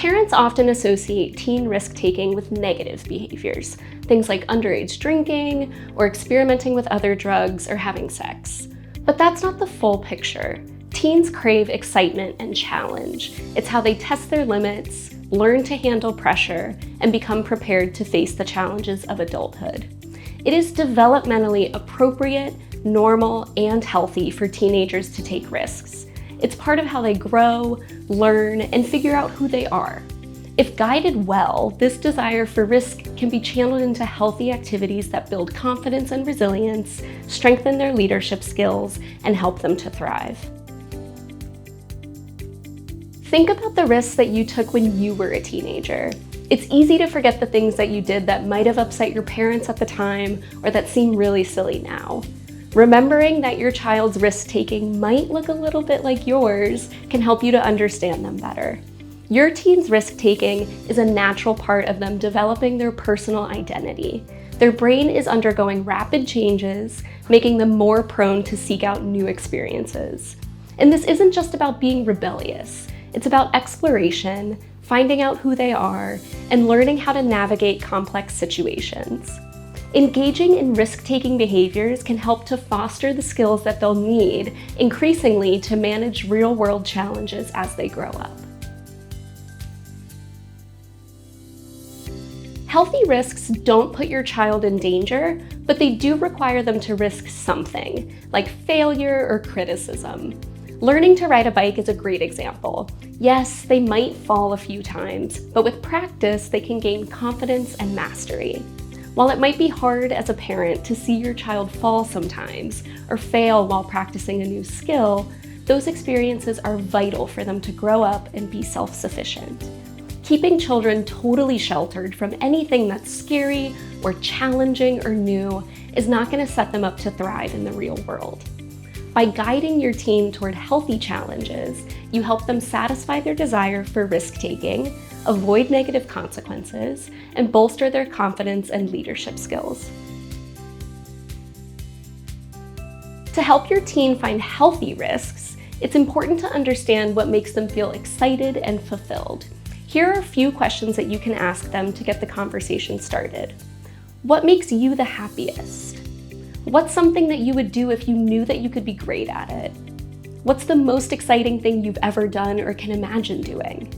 Parents often associate teen risk-taking with negative behaviors, things like underage drinking, or experimenting with other drugs, or having sex. But that's not the full picture. Teens crave excitement and challenge. It's how they test their limits, learn to handle pressure, and become prepared to face the challenges of adulthood. It is developmentally appropriate, normal, and healthy for teenagers to take risks. It's part of how they grow, learn, and figure out who they are. If guided well, this desire for risk can be channeled into healthy activities that build confidence and resilience, strengthen their leadership skills, and help them to thrive. Think about the risks that you took when you were a teenager. It's easy to forget the things that you did that might have upset your parents at the time or that seem really silly now. Remembering that your child's risk-taking might look a little bit like yours can help you to understand them better. Your teen's risk-taking is a natural part of them developing their personal identity. Their brain is undergoing rapid changes, making them more prone to seek out new experiences. And this isn't just about being rebellious. It's about exploration, finding out who they are, and learning how to navigate complex situations. Engaging in risk-taking behaviors can help to foster the skills that they'll need increasingly to manage real-world challenges as they grow up. Healthy risks don't put your child in danger, but they do require them to risk something, like failure or criticism. Learning to ride a bike is a great example. Yes, they might fall a few times, but with practice, they can gain confidence and mastery. While it might be hard as a parent to see your child fall sometimes or fail while practicing a new skill, those experiences are vital for them to grow up and be self-sufficient. Keeping children totally sheltered from anything that's scary or challenging or new is not going to set them up to thrive in the real world. By guiding your teen toward healthy challenges, you help them satisfy their desire for risk-taking, avoid negative consequences, and bolster their confidence and leadership skills. To help your teen find healthy risks, it's important to understand what makes them feel excited and fulfilled. Here are a few questions that you can ask them to get the conversation started. What makes you the happiest? What's something that you would do if you knew that you could be great at it? What's the most exciting thing you've ever done or can imagine doing?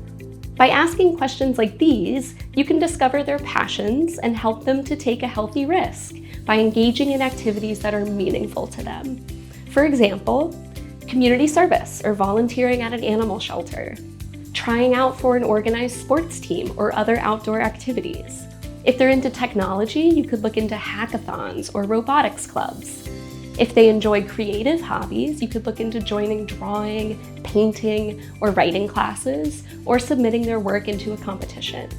By asking questions like these, you can discover their passions and help them to take a healthy risk by engaging in activities that are meaningful to them. For example, community service or volunteering at an animal shelter, trying out for an organized sports team or other outdoor activities. If they're into technology, you could look into hackathons or robotics clubs. If they enjoy creative hobbies, you could look into joining drawing, painting, or writing classes, or submitting their work into a competition.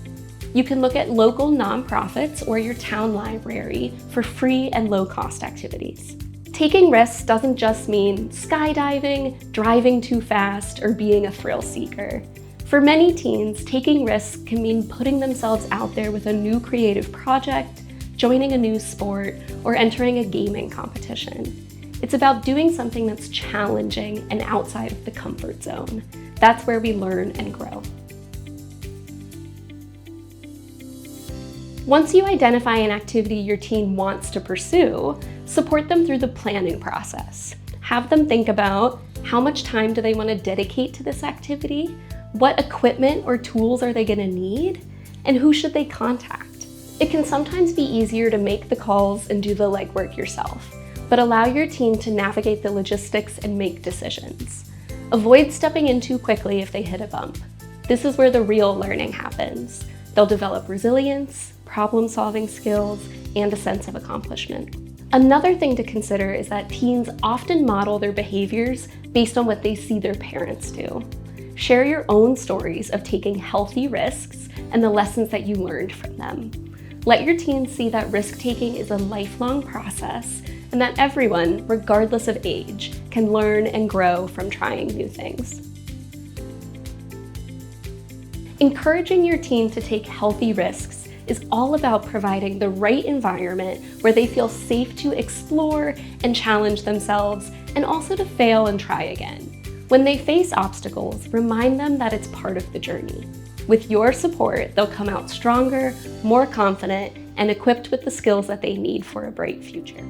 You can look at local nonprofits or your town library for free and low-cost activities. Taking risks doesn't just mean skydiving, driving too fast, or being a thrill seeker. For many teens, taking risks can mean putting themselves out there with a new creative project, joining a new sport, or entering a gaming competition. It's about doing something that's challenging and outside of the comfort zone. That's where we learn and grow. Once you identify an activity your teen wants to pursue, support them through the planning process. Have them think about how much time do they want to dedicate to this activity? What equipment or tools are they going to need? And who should they contact? It can sometimes be easier to make the calls and do the legwork yourself, but allow your teen to navigate the logistics and make decisions. Avoid stepping in too quickly if they hit a bump. This is where the real learning happens. They'll develop resilience, problem-solving skills, and a sense of accomplishment. Another thing to consider is that teens often model their behaviors based on what they see their parents do. Share your own stories of taking healthy risks and the lessons that you learned from them. Let your teens see that risk-taking is a lifelong process and that everyone, regardless of age, can learn and grow from trying new things. Encouraging your teen to take healthy risks is all about providing the right environment where they feel safe to explore and challenge themselves and also to fail and try again. When they face obstacles, remind them that it's part of the journey. With your support, they'll come out stronger, more confident, and equipped with the skills that they need for a bright future.